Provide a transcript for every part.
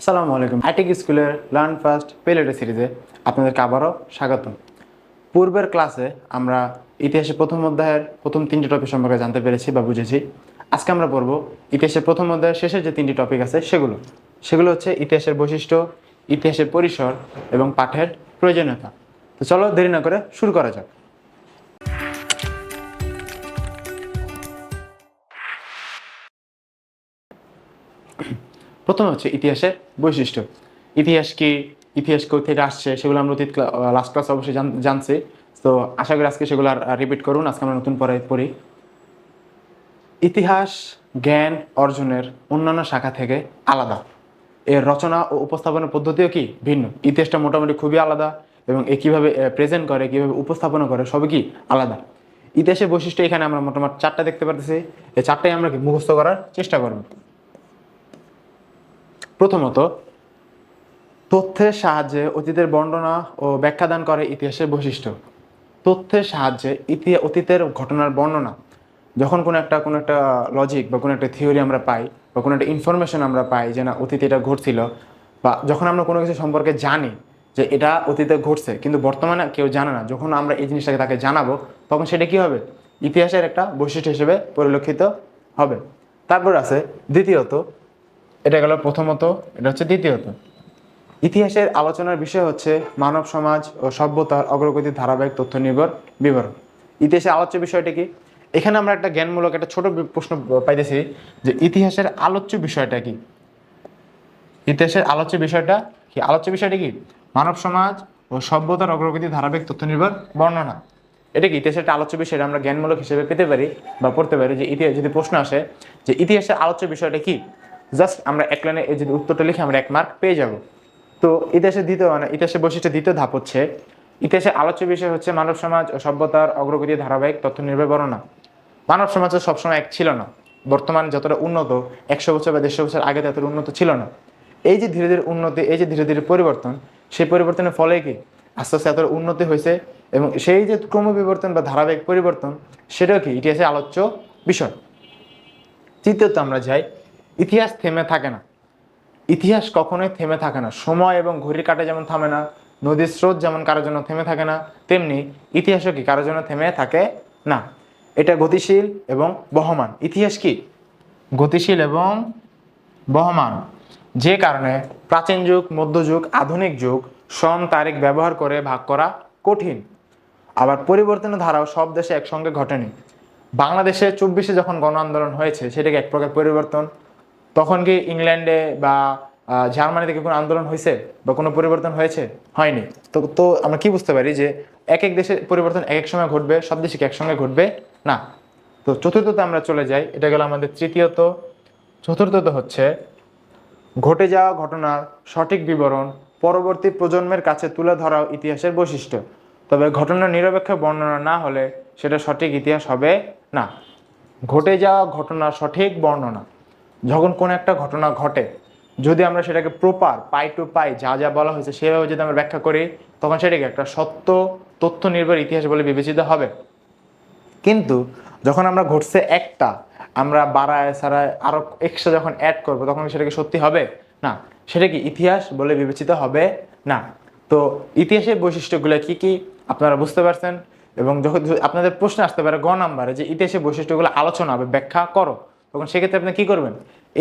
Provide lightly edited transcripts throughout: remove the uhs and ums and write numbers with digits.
আসসালামু আলাইকুম। আইটেক স্কুলের লার্ন ফার্স্ট পে লেটার সিরিজে আপনাদেরকে আবারও স্বাগতম। পূর্বের ক্লাসে আমরা ইতিহাসের প্রথম অধ্যায়ের প্রথম তিনটি টপিক সম্পর্কে জানতে পেরেছি বা বুঝেছি। আজকে আমরা পড়ব ইতিহাসের প্রথম অধ্যায়ের শেষের যে তিনটি টপিক আছে সেগুলো হচ্ছে ইতিহাসের বৈশিষ্ট্য, ইতিহাসের পরিসর এবং পাঠের প্রয়োজনীয়তা। তো চলো দেরি না করে শুরু করা যাক। প্রথমে হচ্ছে ইতিহাসের বৈশিষ্ট্য। ইতিহাস কি, ইতিহাস কোথা থেকে আসছে সেগুলো আমরা লাস্ট ক্লাস অবশ্যই জানছি। তো আশা করি আজকে সেগুলো আর রিপিট করুন। আজকে আমরা নতুন পড়ি। ইতিহাস জ্ঞান অর্জনের অন্যান্য শাখা থেকে আলাদা। এর রচনা ও উপস্থাপনের পদ্ধতিও কি ভিন্ন। ইতিহাসটা মোটামুটি খুবই আলাদা এবং এ কীভাবে প্রেজেন্ট করে, কীভাবে উপস্থাপনা করে, সবই কি আলাদা। ইতিহাসের বৈশিষ্ট্য এখানে আমরা মোটামুটি চারটা দেখতে পারতেছি। এই চারটাই আমরা কি মুখস্থ করার চেষ্টা করব। প্রথমত, তথ্যের সাহায্যে অতীতের বর্ণনা ও ব্যাখ্যা দান করে ইতিহাসের বৈশিষ্ট্য। তথ্যের সাহায্যে অতীতের ঘটনার বর্ণনা, যখন কোনো একটা লজিক বা কোনো একটা থিওরি আমরা পাই বা কোনো একটা ইনফরমেশন আমরা পাই যে না অতীতে এটা ঘটছিল, বা যখন আমরা কোনো কিছু সম্পর্কে জানি যে এটা অতীতে ঘটছে কিন্তু বর্তমানে কেউ জানে না, যখন আমরা এই জিনিসটাকে তাকে জানাবো তখন সেটা কী হবে, ইতিহাসের একটা বৈশিষ্ট্য হিসেবে পরিলক্ষিত হবে। তারপর আছে দ্বিতীয়ত, এটা গেল প্রথমত, এটা হচ্ছে দ্বিতীয়ত। ইতিহাসের আলোচনার বিষয় হচ্ছে মানব সমাজ ও সভ্যতার অগ্রগতির ধারাবাহিক তথ্য নির্ভর বিবরণ। ইতিহাসের আলোচ্য বিষয়টি কি? এখানে আমরা একটা জ্ঞানমূলক একটা ছোট প্রশ্ন পাইতেছি যে ইতিহাসের আলোচ্য বিষয়টা কি। ইতিহাসের আলোচ্য বিষয়টা কি? আলোচ্য বিষয়টা কি? মানব সমাজ ও সভ্যতার অগ্রগতির ধারাবাহিক তথ্য নির্ভর বর্ণনা। এটা কি ইতিহাসের একটা আলোচ্য বিষয়? আমরা জ্ঞানমূলক হিসেবে পেতে পারি বা পড়তে পারি যে ইতিহাস যদি প্রশ্ন আসে যে ইতিহাসের আলোচ্য বিষয়টা কি, জাস্ট আমরা এক লাইনে এই যদি উত্তরটা লিখে আমরা 1 মার্ক পেয়ে যাব। তো ইতিহাসের বৈশিষ্ট্যের দ্বিতীয় ধাপ হচ্ছে ইতিহাসের আলোচ্য বিষয় হচ্ছে মানব সমাজ ও সভ্যতার অগ্রগতির ধারাবাহিক তথ্য নির্ভর বর্ণনা। মানব সমাজ সবসময় এক ছিল না। বর্তমান যতটা উন্নত 100 বছর বা 150 বছর আগে ততটা উন্নত ছিল না। এই যে ধীরে ধীরে উন্নতি, এই যে ধীরে ধীরে পরিবর্তন, সেই পরিবর্তনের ফলে কি আস্তে আস্তে এতটা উন্নতি হয়েছে এবং সেই যে ক্রমবিবর্তন বা ধারাবাহিক পরিবর্তন সেটাও কি ইতিহাসের আলোচ্য বিষয়। তৃতীয়ত আমরা যাই, ইতিহাস থেমে থাকে না। ইতিহাস কখনোই থেমে থাকে না। সময় এবং ঘড়ির কাঁটা যেমন থামে না, নদীর স্রোত যেমন কারোর জন্য থেমে থাকে না, তেমনি ইতিহাসও কি কারোর জন্য থেমে থাকে না। এটা গতিশীল এবং বহমান। ইতিহাস কি গতিশীল এবং বহমান, যে কারণে প্রাচীন যুগ, মধ্যযুগ, আধুনিক যুগ সন তারিখ ব্যবহার করে ভাগ করা কঠিন। আবার পরিবর্তনের ধারাও সব দেশে একসঙ্গে ঘটেনি। বাংলাদেশে 24-এ যখন গণ আন্দোলন হয়েছে সেটাকে এক প্রকার পরিবর্তন। তখন কি ইংল্যান্ডে বা জার্মানিতে কি কোনো আন্দোলন হয়েছে বা কোনো পরিবর্তন হয়েছে? হয়নি। তো আমরা কি বুঝতে পারি যে এক এক দেশের পরিবর্তন এক এক সময় ঘটবে, সব দেশে কি একসঙ্গে ঘটবে না। তো চতুর্থতে আমরা চলে যাই, এটা গেল আমাদের তৃতীয়ত। চতুর্থত হচ্ছে ঘটে যাওয়া ঘটনার সঠিক বিবরণ পরবর্তী প্রজন্মের কাছে তুলে ধরাও ইতিহাসের বৈশিষ্ট্য। তবে ঘটনার নিরপেক্ষ বর্ণনা না হলে সেটা সঠিক ইতিহাস হবে না। ঘটে যাওয়া ঘটনার সঠিক বর্ণনা, যখন কোনো একটা ঘটনা ঘটে যদি আমরা সেটাকে প্রপার পাই টু পাই যা যা বলা হয়েছে সেভাবে যদি আমরা ব্যাখ্যা করি তখন সেটাকে একটা সত্য তথ্য নির্ভর ইতিহাস বলে বিবেচিত হবে। কিন্তু যখন আমরা ঘটছে একটা, আমরা বাড়ায় ছাড়ায় আরো এক্সট্রা যখন অ্যাড করবো তখন সেটাকে সত্যি হবে না, সেটা কি ইতিহাস বলে বিবেচিত হবে না। তো ইতিহাসের বৈশিষ্ট্যগুলো কি কি আপনারা বুঝতে পারছেন। এবং যখন আপনাদের প্রশ্ন আসতে পারে গ নাম্বারে যে ইতিহাসের বৈশিষ্ট্যগুলো আলোচনা হবে, ব্যাখ্যা করো, তখন সেক্ষেত্রে আপনি কি করবেন,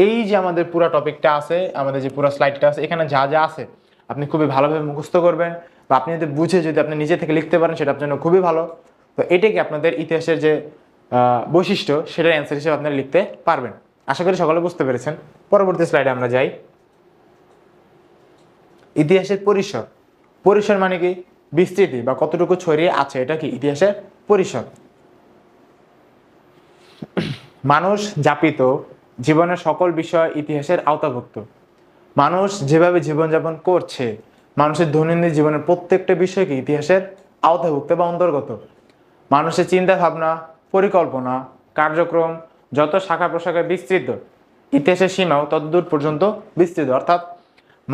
এই যে আমাদের পুরো টপিকটা আছে, আমাদের যে পুরো স্লাইডটা আছে, এখানে যা যা আছে আপনি খুবই ভালোভাবে মুখস্থ করবেন, বা আপনি যদি বুঝে যদি আপনি নিজে থেকে লিখতে পারেন সেটা আপনার জন্য খুবই ভালো। তো এটাকে আপনাদের ইতিহাসের যে বৈশিষ্ট্য সেটার অ্যান্সার হিসেবে আপনারা লিখতে পারবেন। আশা করি সকলে বুঝতে পেরেছেন। পরবর্তী স্লাইডে আমরা যাই। ইতিহাসের পরিসর। পরিসর মানে কি? বিস্তৃতি বা কতটুকু ছড়িয়ে আছে, এটা কি ইতিহাসের পরিসর। মানুষ যাপিত জীবনের সকল বিষয় ইতিহাসের আওতাভুক্ত। মানুষ যেভাবে জীবনযাপন করছে, মানুষের দৈনন্দিন জীবনের প্রত্যেকটা বিষয়কে ইতিহাসের আওতাভুক্ত বা অন্তর্গত। মানুষের চিন্তা ভাবনা, পরিকল্পনা, কার্যক্রম যত শাখা প্রশাখায় বিস্তৃত, ইতিহাসের সীমাও ততদূর পর্যন্ত বিস্তৃত। অর্থাৎ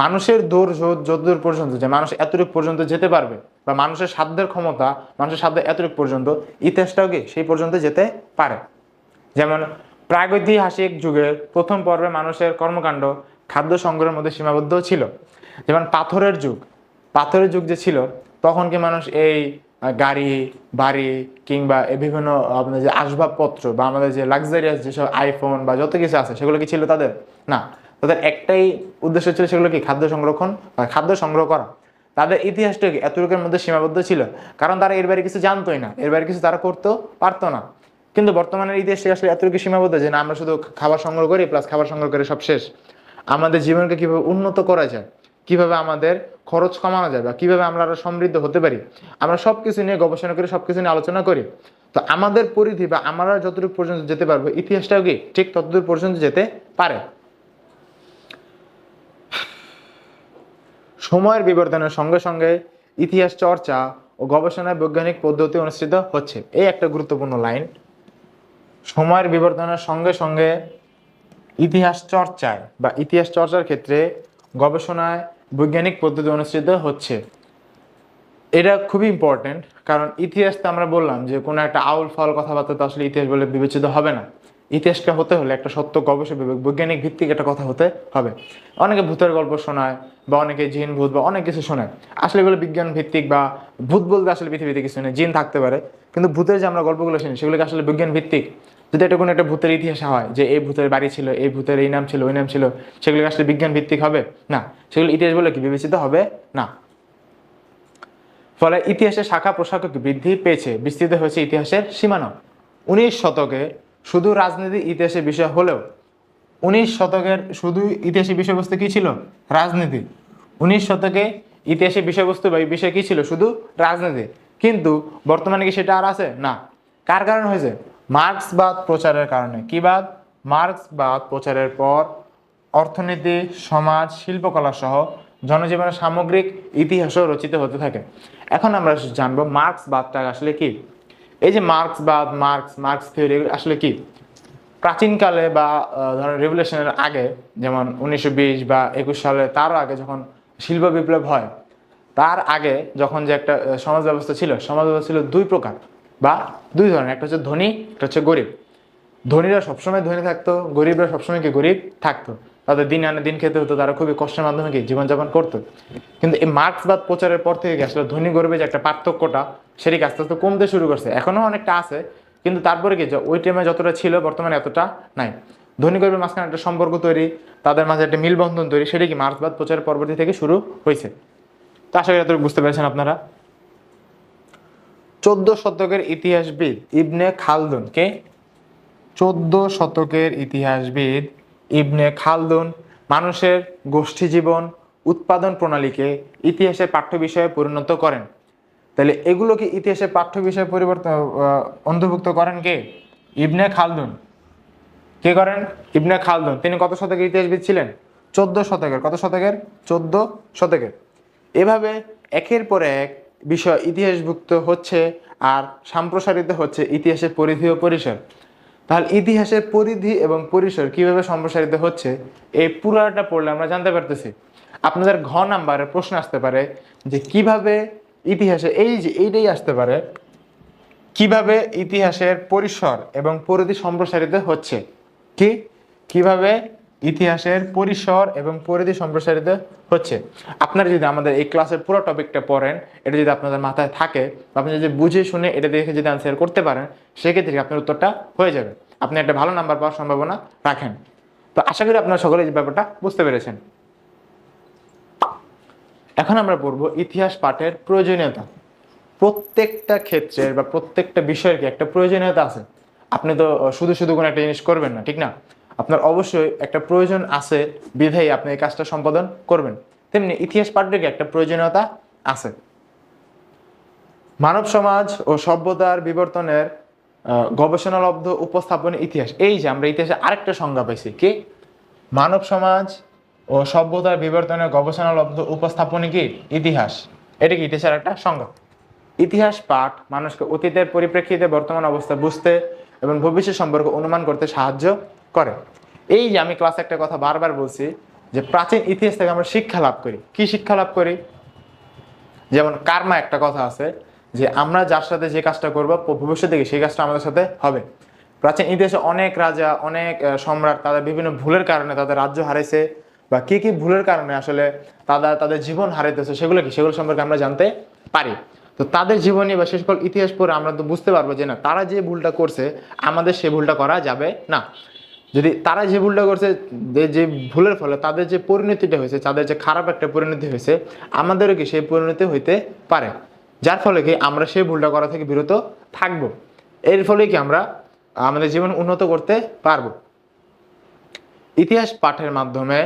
মানুষের দৌড় যতদূর পর্যন্ত, যে মানুষ এতটুকু পর্যন্ত যেতে পারবে বা মানুষের সাধ্যের ক্ষমতা, মানুষের সাধ্য এতটুকু পর্যন্ত, ইতিহাসটাও কি সেই পর্যন্ত যেতে পারে। যেমন প্রাগৈতিহাসিক যুগের প্রথম পর্বে মানুষের কর্মকাণ্ড খাদ্য সংগ্রহের মধ্যে সীমাবদ্ধ ছিল। যেমন পাথরের যুগ যে ছিল, তখন কি মানুষ এই গাড়ি বাড়ি কিংবা এই বিভিন্ন আপনার যে আসবাবপত্র বা আমাদের যে লাক্সারিয়াস যেসব আইফোন বা যত কিছু আছে সেগুলো কি ছিল তাদের? না, তাদের একটাই উদ্দেশ্য ছিল, সেগুলো কি খাদ্য সংরক্ষণ বা খাদ্য সংগ্রহ করা। তাদের ইতিহাসটা কি এতটুকুর মধ্যে সীমাবদ্ধ ছিল, কারণ তারা এর বাইরে কিছু জানতোই না, এর বাইরে কিছু তারা করতেও পারতো না। কিন্তু বর্তমানের ইতিহাসটা আসলে এতটুকু সীমাবদ্ধ যে না, আমরা শুধু খাবার সংগ্রহ করি, প্লাস খাবার সংগ্রহ করে সব শেষ। আমাদের জীবনকে কিভাবে উন্নত করা যায়, কিভাবে আমাদের খরচ কমানো যায়, বা কিভাবে আমরা আরো সমৃদ্ধ হতে পারি, আমরা সবকিছু নিয়ে গবেষণা করি, সবকিছু নিয়ে আলোচনা করি। তো আমাদের পরিধি বা আমরা যতটুকু পর্যন্ত যেতে পারবো, ইতিহাসটাও কি ঠিক ততদূর পর্যন্ত যেতে পারে। সময়ের বিবর্তনের সঙ্গে সঙ্গে ইতিহাস চর্চা ও গবেষণায় বৈজ্ঞানিক পদ্ধতি অনুষ্ঠিত হচ্ছে। এই একটা গুরুত্বপূর্ণ লাইন। সময়ের বিবর্তনের সঙ্গে সঙ্গে ইতিহাস চর্চায় বা ইতিহাস চর্চার ক্ষেত্রে গবেষণায় বৈজ্ঞানিক পদ্ধতি অনুষ্ঠিত হচ্ছে। এটা খুবই ইম্পর্টেন্ট, কারণ ইতিহাস তো আমরা বললাম যে কোনো একটা আউল ফাউল কথাবার্তা তো আসলে ইতিহাস বলে বিবেচিত হবে না। ইতিহাসটা হতে হলে একটা সত্য গবেষক বৈজ্ঞানিক ভিত্তিক একটা কথা হতে হবে। অনেকে ভূতের গল্প শোনায় বা অনেকে জিন ভূত বা অনেক কিছু শোনায়, আসলে এগুলো বিজ্ঞান ভিত্তিক, বা ভূত বলতে আসলে পৃথিবীতে কিছু নেই, জিন থাকতে পারে, কিন্তু ভূতের যে আমরা গল্পগুলো শুনি সেগুলোকে আসলে বিজ্ঞান ভিত্তিক। যদি এটা কোনো একটা ভূতের ইতিহাস হয় যে এই ভূতের বাড়ি ছিল, এই ভূতের এই নাম ছিল, ওই নাম ছিল, সেগুলোকে আসলে বিজ্ঞান ভিত্তিক হবে না, সেগুলো ইতিহাস বলে কি বিবেচিত হবে না। ফলে ইতিহাসের শাখা প্রশাখা বৃদ্ধি পেয়েছে, বিস্তৃত হয়েছে ইতিহাসের সীমানা। 19 শতকে শুধু রাজনীতি ইতিহাসের বিষয় হলেও, 19 শতকের শুধু ইতিহাসের বিষয়বস্তু কি ছিল? রাজনীতি। 19 শতকে ইতিহাসের বিষয়বস্তু বা বিষয় কি ছিল? শুধু রাজনীতি। কিন্তু বর্তমানে কি সেটা আর আছে? না। কার কারণে হয়েছে? মার্ক্সবাদ প্রচারের কারণে। কি বাদ? মার্ক্সবাদ প্রচারের পর অর্থনীতি, সমাজ, শিল্পকলা সহ জনজীবনের সামগ্রিক ইতিহাসও রচিত হতে থাকে। এখন আমরা জানবো মার্ক্সবাদটা আসলে কি। এই যে মার্ক্সবাদ, মার্ক্স থিওরি আসলে কি? প্রাচীনকালে বা ধরেন রেভলিউশনের আগে, যেমন 1920 বা 21 সালে, তারও আগে যখন শিল্প বিপ্লব হয়, তার আগে যখন যে একটা সমাজ ব্যবস্থা ছিল, সমাজ ব্যবস্থা ছিল দুই প্রকার বা দুই ধরনের। একটা হচ্ছে ধনী, একটা হচ্ছে গরিব। ধনীরা সবসময় ধনী থাকতো, গরিবরা সবসময় কি গরিব থাকতো। তাদের দিন আনে দিন খেতে হতো, তারা খুবই কষ্টের মাধ্যমে কি জীবনযাপন করতো। কিন্তু এই মার্ক্সবাদ প্রচারের পর থেকে আসলে ধনী গরিবের যে একটা পার্থক্যটা, সেটি আস্তে আস্তে কমতে শুরু করছে। এখনো অনেকটা আছে, কিন্তু তারপরে কি ওই টাইমে যতটা ছিল বর্তমানে এতটা নাই। ধনী গরিবের মাঝখানে একটা সম্পর্ক তৈরি, তাদের মাঝে একটা মিলবন্ধন তৈরি, সেটা কি মার্ক্সবাদ প্রচারের পরবর্তী থেকে শুরু হয়েছে। তো আশা করি এতটুকু বুঝতে পেরেছেন আপনারা। 14 শতকের ইতিহাসবিদ ইবনে খালদুন কে? 14 শতকের ইতিহাসবিদ ইবনে খালদুন মানুষের গোষ্ঠী জীবন, উৎপাদন প্রণালীকে ইতিহাসের পাঠ্য বিষয়ে পরিণত করেন। তাহলে এগুলোকে ইতিহাসের পাঠ্য বিষয়ে অন্তর্ভুক্ত করেন কে? ইবনে খালদুন। কে করেন? ইবনে খালদুন। তিনি কত শতকের ইতিহাসবিদ ছিলেন? 14 শতকের। কত শতকের? 14 শতকের। এভাবে একের পর এক বিষয় ইতিহাসভুক্ত হচ্ছে আর সম্প্রসারিত হচ্ছে ইতিহাসের পরিধি ও পরিসর। তাহলে ইতিহাসের পরিধি এবং পরিসর কিভাবে সম্প্রসারিত হচ্ছে, এই পুরাটা পড়লে আমরা জানতে পারতেছি। আপনাদের ঘ নাম্বারের প্রশ্ন আসতে পারে যে কিভাবে ইতিহাসে, এই যে এইটাই আসতে পারে, কিভাবে ইতিহাসের পরিসর এবং পরিধি সম্প্রসারিত হচ্ছে। কিভাবে ইতিহাসের পরিসর এবং পরিধি সম্প্রসারিত হচ্ছে। আপনারা যদি আমাদের এই ক্লাসের পুরো টপিকটা পড়েন, এটা যদি আপনাদের মাথায় থাকে, আপনি যদি বুঝে শুনে এটা দেখে যদি আনসার করতে পারেন, সেক্ষেত্রে আপনার উত্তরটা হয়ে যাবে, আপনি একটা ভালো নাম্বার পাওয়ার সম্ভাবনা রাখেন। তো আশা করি আপনারা সকলে এই ব্যাপারটা বুঝতে পেরেছেন। এখন আমরা পড়ব ইতিহাস পাঠের প্রয়োজনীয়তা। প্রত্যেকটা ক্ষেত্রের বা প্রত্যেকটা বিষয়ের কি একটা প্রয়োজনীয়তা আছে। আপনি তো শুধু শুধু কোনো একটা জিনিস করবেন না, ঠিক না? আপনার অবশ্যই একটা প্রয়োজন আছে, বিধায় আপনি এই কাজটা সম্পাদন করবেন। তেমনি ইতিহাস পাঠের কি একটা প্রয়োজনীয়তা আছে। মানব সমাজ ও সভ্যতার বিবর্তনের গবেষণালব্ধ উপস্থাপন ইতিহাস। এই যে আমরা ইতিহাসে আরেকটা সংজ্ঞা পাইছি, কি? মানব সমাজ ও সভ্যতার বিবর্তনের গবেষণালব্ধ উপস্থাপনই কি? ইতিহাস। এটা কি ইতিহাসের একটা সংজ্ঞা। ইতিহাস পাঠ মানুষকে অতীতের পরিপ্রেক্ষিতে বর্তমান অবস্থা বুঝতে এবং ভবিষ্যৎ সম্পর্কে অনুমান করতে সাহায্য করে। এই যে আমি ক্লাসে একটা কথা বারবার বলছি যে প্রাচীন ইতিহাস থেকে আমরা শিক্ষা লাভ করি। কি শিক্ষা লাভ করি? যেমন কার্মা একটা কথা আছে যে আমরা যার সাথে যে কাজটা করবো ভবিষ্যতে সেই কাজটা আমাদের সাথে হবে। প্রাচীন ইতিহাসে অনেক রাজা, অনেক সম্রাট তাদের বিভিন্ন ভুলের কারণে তাদের রাজ্য হারাইছে, বা কি কি ভুলের কারণে আসলে তাদের জীবন হারাইতেছে সেগুলো কি, সেগুলো সম্পর্কে আমরা জানতে পারি। তো তাদের জীবনী বা সে সকল ইতিহাস পড়ে আমরা তো বুঝতে পারবো যে না, তারা যে ভুলটা করছে আমাদের সে ভুলটা করা যাবে না। যদি তারা যে ভুলটা করছে, যে ভুলের ফলে তাদের যে পরিণতিটা হয়েছে, তাদের যে খারাপ একটা পরিণতি হয়েছে, আমাদেরও কি সেই পরিণতি হইতে পারে, যার ফলে কি আমরা সেই ভুলটা করা থেকে বিরত থাকব। এর ফলে কি আমরা আমাদের জীবন উন্নত করতে পারবো। ইতিহাস পাঠের মাধ্যমে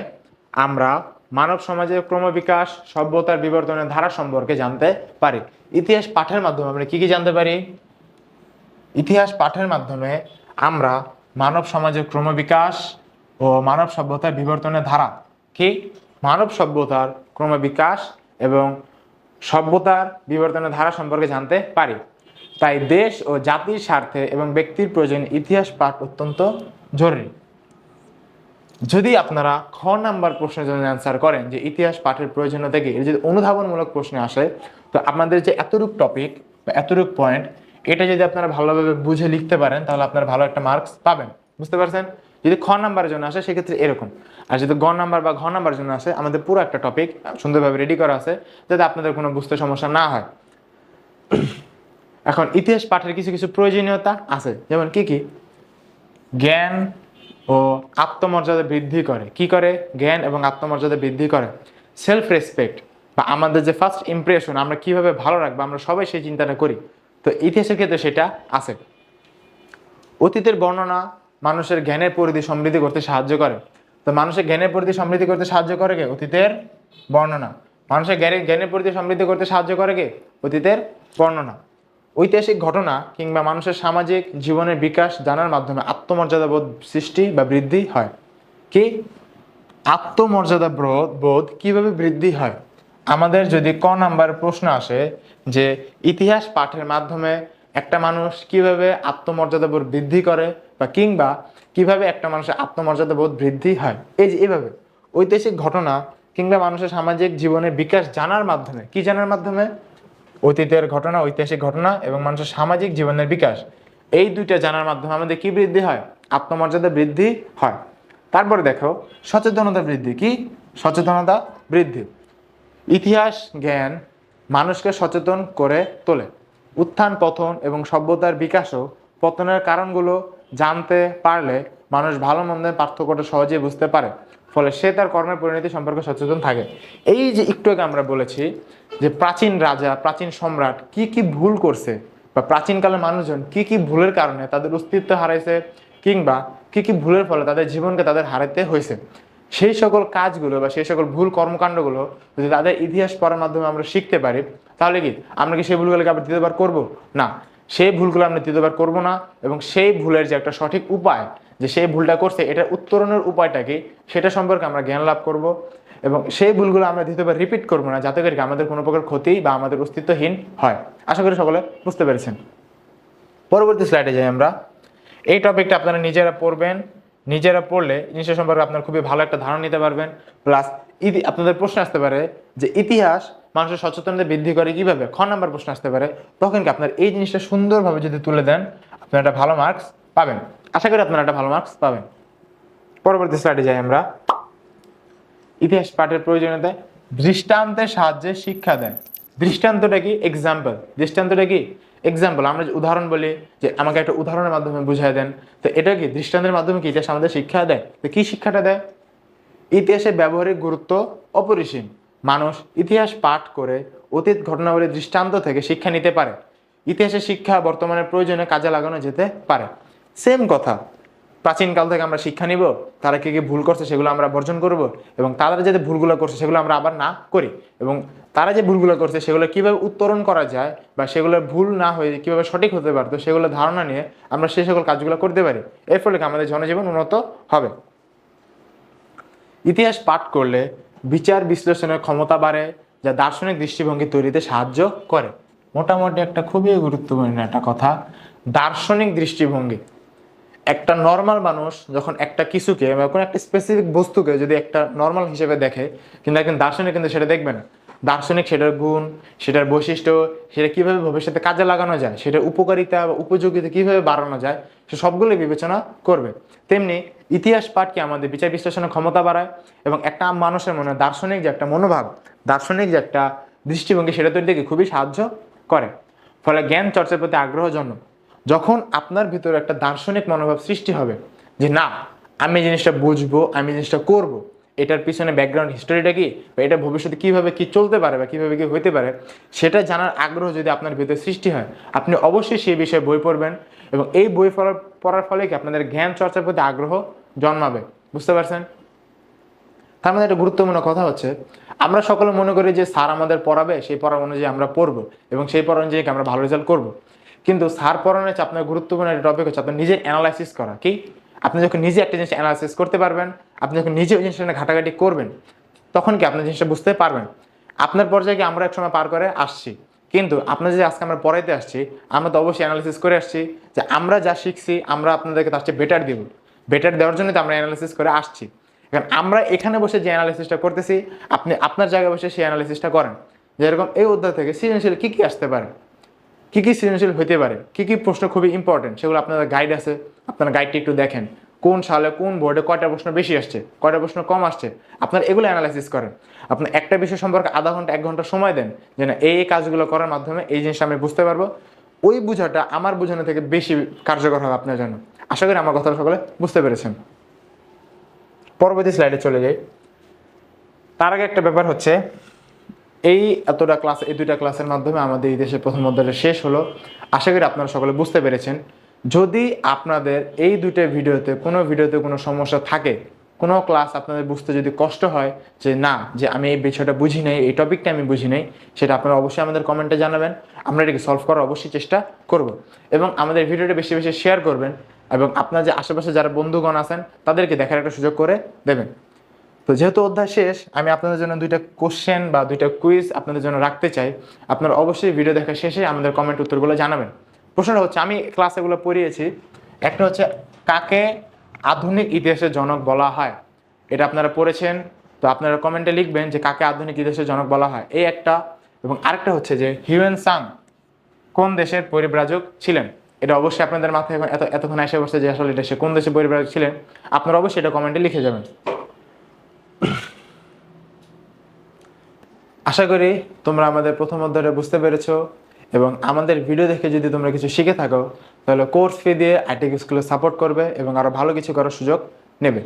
আমরা মানব সমাজের ক্রমবিকাশ, সভ্যতার বিবর্তনের ধারা সম্পর্কে জানতে পারি। ইতিহাস পাঠের মাধ্যমে আমরা কি কি জানতে পারি? ইতিহাস পাঠের মাধ্যমে আমরা মানব সমাজের ক্রমবিকাশ ও মানব সভ্যতার বিবর্তনের ধারা, কি মানব সভ্যতার ক্রমবিকাশ এবং সভ্যতার বিবর্তনের ধারা সম্পর্কে জানতে পারি। তাই দেশ ও জাতির স্বার্থে এবং ব্যক্তির প্রয়োজনে ইতিহাস পাঠ অত্যন্ত জরুরি। যদি আপনারা খ নাম্বার প্রশ্নের জন্য অ্যান্সার করেন যে ইতিহাস পাঠের প্রয়োজনীয়তা কি, এর যদি অনুধাবনমূলক প্রশ্নে আসে, তো আপনাদের যে এতটুক টপিক বা এতটুক পয়েন্ট, এটা যদি আপনারা ভালোভাবে বুঝে লিখতে পারেন তাহলে আপনারা ভালো একটা মার্কস পাবেন। বুঝতে পারছেন? যদি খ নাম্বারের জন্য আসে সেক্ষেত্রে এরকম, আর যদি গ নাম্বার বা ঘ নাম্বারের জন্য আসে, আমাদের পুরো একটা টপিক সুন্দরভাবে রেডি করা আছে যাতে আপনাদের কোনো বুঝতে সমস্যা না হয়। এখন ইতিহাস পাঠের কিছু কিছু প্রয়োজনীয়তা আছে, যেমন কি কি? জ্ঞান ও আত্মমর্যাদা বৃদ্ধি করে। কি করে? জ্ঞান এবং আত্মমর্যাদা বৃদ্ধি করে। সেলফ রেসপেক্ট বা আমাদের যে ফার্স্ট ইমপ্রেশন, আমরা কিভাবে ভালো রাখবো, আমরা সবাই সেই চিন্তাটা করি, তো ইতিহাসের ক্ষেত্রে সেটা আছে। অতীতের বর্ণনা মানুষের জ্ঞানের পরিধি সমৃদ্ধি করতে সাহায্য করে। তো মানুষের জ্ঞানের পরিধি সমৃদ্ধি করতে সাহায্য করে কে? অতীতের বর্ণনা। মানুষের জ্ঞানের পরিধি সমৃদ্ধি করতে সাহায্য করে কে? অতীতের বর্ণনা। ঐতিহাসিক ঘটনা কিংবা মানুষের সামাজিক জীবনের বিকাশ জানার মাধ্যমে আত্মমর্যাদা বোধ সৃষ্টি বা বৃদ্ধি হয়। কি? আত্মমর্যাদা বোধ কিভাবে বৃদ্ধি হয়? আমাদের যদি ক নাম্বার প্রশ্ন আসে যে ইতিহাস পাঠের মাধ্যমে একটা মানুষ কিভাবে আত্মমর্যাদা বোধ বৃদ্ধি করে, বা কিংবা কিভাবে একটা মানুষের আত্মমর্যাদা বোধ বৃদ্ধি হয়, এই যে এভাবে ঐতিহাসিক ঘটনা কিংবা মানুষের সামাজিক জীবনের বিকাশ জানার মাধ্যমে, কি জানার মাধ্যমে? অতীতের ঘটনা, ঐতিহাসিক ঘটনা এবং মানুষের সামাজিক জীবনের বিকাশ, এই দুইটা জানার মাধ্যমে আমাদের কি বৃদ্ধি হয়? আত্মমর্যাদা বৃদ্ধি হয়। তারপরে দেখো সচেতনতা বৃদ্ধি। কি? সচেতনতা বৃদ্ধি। ইতিহাস জ্ঞান মানুষকে সচেতন করে তোলে। উত্থান পতন এবং সভ্যতার বিকাশ ও পতনের কারণগুলো জানতে পারলে মানুষ ভালো মন্দের পার্থক্যটা সহজেই বুঝতে পারে, ফলে সে তার কর্মের পরিণতি সম্পর্কে সচেতন থাকে। এই যে একটু আগে আমরা বলেছি যে প্রাচীন রাজা, প্রাচীন সম্রাট কি কি ভুল করছে, বা প্রাচীনকালের মানুষজন কি কি ভুলের কারণে তাদের অস্তিত্ব হারাইছে, কিংবা কি কি ভুলের ফলে তাদের জীবনকে তাদের হারাতে হয়েছে, সেই সকল কাজগুলো বা সেই সকল ভুল কর্মকাণ্ডগুলো যদি তাদের ইতিহাস পড়ার মাধ্যমে আমরা শিখতে পারি, তাহলে কি আমরা কি সেই ভুলগুলোকে আবার দ্বিতীয়বার করবো না? সেই ভুলগুলো আমরা দ্বিতীয়বার করবো না, এবং সেই ভুলের যে একটা সঠিক উপায়, যে সেই ভুলটা করছে এটার উত্তরণের উপায়টা কি, সেটা সম্পর্কে আমরা জ্ঞান লাভ করব, এবং সেই ভুলগুলো আমরা দ্বিতীয়বার রিপিট করবো না, যাতে করে আমাদের কোনো প্রকার ক্ষতি বা আমাদের অস্তিত্বহীন হয়। আশা করি সকলে বুঝতে পেরেছেন। পরবর্তী স্লাইডে যাই আমরা। এই টপিকটা আপনারা নিজেরা পড়বেন, নিজেরা পড়লে জিনিসটা সম্পর্কে আপনার খুবই ভালো একটা ধারণা নিতে পারবেন। প্লাস আপনাদের প্রশ্ন আসতে পারে যে ইতিহাস মানুষের সচেতনতা বৃদ্ধি করে কিভাবে, খ নাম্বার প্রশ্ন আসতে পারে, তখন কি আপনার এই জিনিসটা সুন্দরভাবে যদি তুলে দেন আপনারা একটা ভালো মার্কস পাবেন। আশা করি আপনারা একটা ভালো মার্কস পাবেন। পরবর্তী স্লাইডে যাই আমরা। ইতিহাস পাঠের প্রয়োজনীয়তা, দৃষ্টান্তের সাহায্যে শিক্ষা দেয়। দৃষ্টান্তটা কি? এক্সাম্পল। দৃষ্টান্তটা কি? এক্সাম্পল। আমরা যে উদাহরণ বলি যে আমাকে একটা উদাহরণের মাধ্যমে বুঝাই দেন, তো এটা কি দৃষ্টান্তের মাধ্যমে কি ইতিহাস আমাদের শিক্ষা দেয়? তো কি শিক্ষাটা দেয়? ইতিহাসের ব্যবহারিক গুরুত্ব অপরিসীম। মানুষ ইতিহাস পাঠ করে অতীত ঘটনাবলীর দৃষ্টান্ত থেকে শিক্ষা নিতে পারে। ইতিহাসের শিক্ষা বর্তমানের প্রয়োজনে কাজে লাগানো যেতে পারে। সেম কথা, প্রাচীনকাল থেকে আমরা শিক্ষা নিব, তারা কি কি ভুল করছে সেগুলো আমরা বর্জন করব, এবং তারা যে ভুলগুলো করছে সেগুলো আমরা আবার না করি, এবং তারা যে ভুলগুলো করছে সেগুলো কিভাবে উত্তরণ করা যায় বা সেগুলো ভুল না হয়ে কিভাবে সঠিক হতে পারতো সেগুলো ধারণা নিয়ে আমরা সেই সকল কাজগুলো করতে পারি। এর ফলে আমাদের জনজীবন উন্নত হবে। ইতিহাস পাঠ করলে বিচার বিশ্লেষণের ক্ষমতা বাড়ে, যা দার্শনিক দৃষ্টিভঙ্গি তৈরিতে সাহায্য করে। মোটামুটি একটা খুবই গুরুত্বপূর্ণ একটা কথা, দার্শনিক দৃষ্টিভঙ্গি। একটা নর্মাল মানুষ যখন একটা কিছুকে বা কোনো একটা স্পেসিফিক বস্তুকে যদি একটা নর্মাল হিসেবে দেখে, কিন্তু একজন দার্শনিক কিন্তু সেটা দেখবে না। দার্শনিক সেটার গুণ, সেটার বৈশিষ্ট্য, সেটা কীভাবে ভবিষ্যতে কাজে লাগানো যায়, সেটার উপকারিতা বা উপযোগিতা কীভাবে বাড়ানো যায়, সে সবগুলোই বিবেচনা করবে। তেমনি ইতিহাস পাঠ কি আমাদের বিচার বিশ্লেষণের ক্ষমতা বাড়ায় এবং একটা মানুষের মনে দার্শনিক যে একটা মনোভাব, দার্শনিক যে একটা দৃষ্টিভঙ্গি, সেটা তৈরি থেকে খুবই সাহায্য করে। ফলে জ্ঞান চর্চার প্রতি আগ্রহ জন্ম। যখন আপনার ভিতরে একটা দার্শনিক মনোভাব সৃষ্টি হবে যে না, আমি জিনিসটা বুঝবো, আমি জিনিসটা করব, এটার পিছনে ব্যাকগ্রাউন্ড হিস্টোরিটা কি, বা এটা ভবিষ্যতে কীভাবে কি চলতে পারে বা কীভাবে কি হইতে পারে, সেটা জানার আগ্রহ যদি আপনার ভিতরে সৃষ্টি হয়, আপনি অবশ্যই সেই বিষয়ে বই পড়বেন এবং এই বই পড়ার ফলে কি আপনাদের জ্ঞান চর্চার প্রতি আগ্রহ জন্মাবে। বুঝতে পারছেন? তার মধ্যে একটা গুরুত্বপূর্ণ কথা হচ্ছে, আমরা সকলে মনে করি যে স্যার আমাদের পড়াবে, সেই পড়া অনুযায়ী আমরা পড়বো এবং সেই পড়া অনুযায়ী আমরা ভালো রেজাল্ট করব। কিন্তু স্যার পড়ানোর হচ্ছে আপনার গুরুত্বপূর্ণ একটা টপিক হচ্ছে আপনার নিজের অ্যানালাইসিস করা। কি? আপনি যখন নিজে একটা জিনিস অ্যানালাইসিস করতে পারবেন, আপনি যখন নিজে ওই জিনিসটা ঘাটাঘাটি করবেন, তখন কি আপনি জিনিসটা বুঝতে পারবেন। আপনার পর্যায়ে কি আমরা একসময় পার করে আসছি, কিন্তু আপনার যে আজকে আমরা পড়াইতে আসছি, আমরা তো অবশ্যই অ্যানালাইসিস করে আসছি যে আমরা যা শিখছি আমরা আপনাদেরকে তার চেয়ে বেটার দিব। বেটার দেওয়ার জন্য তো আমরা অ্যানালাইসিস করে আসছি। এখন আমরা এখানে বসে যে অ্যানালাইসিসটা করতেছি, আপনি আপনার জায়গায় বসে সেই অ্যানালাইসিসটা করেন। যেরকম এই অধ্যায় থেকে সৃজনশীল কী কী আসতে পারে, কী কী সৃজনশীল হতে পারে, কী কী প্রশ্ন খুবই ইম্পর্টেন্ট, সেগুলো আপনাদের গাইড আছে, আপনার গাইডটি একটু দেখেন। কোন সালে কোন বোর্ডে কয়টা প্রশ্ন বেশি আসছে, কয়টা প্রশ্ন কম আসছে, আপনার এগুলো অ্যানালাইসিস করেন। আপনার একটা বিষয় সম্পর্কে আধা ঘন্টা 1 ঘন্টা সময় দেন যে না, এই কাজগুলো করার মাধ্যমে এই জিনিসটা আমি বুঝতে পারবো। ওই বোঝাটা আমার বোঝানো থেকে বেশি কার্যকর হবে আপনার জন্য। আশা করি আমার কথাটা সকলে বুঝতে পেরেছেন। পরবর্তী স্লাইডে চলে যাই। তার আগে একটা ব্যাপার হচ্ছে, এই এতটা ক্লাস, এই 2টা ক্লাসের মাধ্যমে আমাদের এই দেশের প্রথম অধ্যায়টা শেষ হলো। আশা করি আপনারা সকলে বুঝতে পেরেছেন। যদি আপনাদের এই 2টা ভিডিওতে কোনো সমস্যা থাকে, কোনো ক্লাস আপনাদের বুঝতে যদি কষ্ট হয় যে না, যে আমি এই বিষয়টা বুঝি নাই, এই টপিকটা আমি বুঝি নাই, সেটা আপনারা অবশ্যই আমাদের কমেন্টে জানাবেন। আমরা এটাকে সলভ করার অবশ্যই চেষ্টা করব এবং আমাদের ভিডিওটা বেশি বেশি শেয়ার করবেন এবং আপনার যে আশেপাশে যারা বন্ধুগণ আছেন তাদেরকে দেখার একটা সুযোগ করে দেবেন। তো যেহেতু অধ্যায় শেষ, আমি আপনাদের জন্য 2টা কোশ্চেন বা 2টা কুইজ আপনাদের জন্য রাখতে চাই। আপনারা অবশ্যই ভিডিও দেখা শেষে আমাদের কমেন্ট উত্তরগুলো জানাবেন। প্রশ্নটা হচ্ছে, আমি ক্লাস এগুলো পড়িয়েছি। একটা হচ্ছে, কাকে আধুনিক ইতিহাসের জনক বলা হয়? এটা আপনারা পড়েছেন, তো আপনারা কমেন্টে লিখবেন যে কাকে আধুনিক ইতিহাসের জনক বলা হয়, এই একটা। এবং আরেকটা হচ্ছে যে হিউয়েন সাং কোন দেশের পরিব্রাজক ছিলেন? এটা অবশ্যই আপনাদের মাথায় এতক্ষণ এসে বসছে যে আসলে এটা সে কোন দেশের পরিব্রাজক ছিলেন। আপনারা অবশ্যই এটা কমেন্টে লিখে যাবেন। আশা করি তোমরা আমাদের প্রথম অধ্যায়টা বুঝতে পেরেছো এবং আমাদের ভিডিও দেখে যদি তোমরা কিছু শিখে থাকো, তাহলে কোর্স ফি দিয়ে আইটেক স্কুলে সাপোর্ট করবে এবং আরও ভালো কিছু করার সুযোগ নেবে।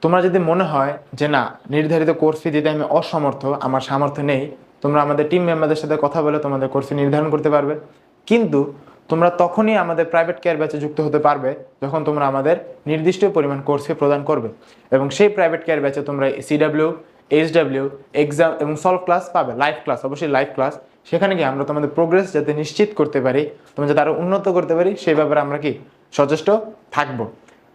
তোমরা যদি মনে হয় যে না, নির্ধারিত কোর্স ফি দিতে আমি অসমর্থ, আমার সামর্থ্য নেই, তোমরা আমাদের টিম মেম্বারদের সাথে কথা বলে তোমাদের কোর্স ফি নির্ধারণ করতে পারবে। কিন্তু তোমরা তখনই আমাদের প্রাইভেট কেয়ার ব্যাচে যুক্ত হতে পারবে যখন তোমরা আমাদের নির্দিষ্ট পরিমাণ কোর্স ফি প্রদান করবে এবং সেই প্রাইভেট কেয়ার ব্যাচে তোমরা CW, HW, এক্সাম এবং সলভ ক্লাস পাবে, লাইভ ক্লাস, অবশ্যই লাইভ ক্লাস। সেখানে গিয়ে আমরা তোমাদের প্রোগ্রেস যাতে নিশ্চিত করতে পারি, তোমরা যাতে আরও উন্নত করতে পারি, সেই ব্যাপারে আমরা কি সচেষ্ট থাকবো।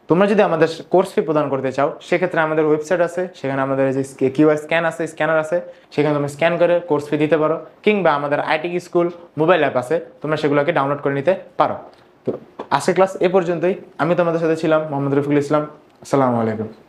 তোমরা যদি আমাদের কোর্স ফি প্রদান করতে চাও, সেক্ষেত্রে আমাদের ওয়েবসাইট আছে, সেখানে আমাদের যে কিউআর স্ক্যানার আছে, সেখানে তুমি স্ক্যান করে কোর্স ফি দিতে পারো, কিংবা আমাদের আইটেক স্কুল মোবাইল অ্যাপ আছে, তোমরা সেগুলোকে ডাউনলোড করে নিতে পারো। তো আজকের ক্লাস এ পর্যন্তই। আমি তোমাদের সাথে ছিলাম মোহাম্মদ রফিকুল ইসলাম। আসসালামু আলাইকুম।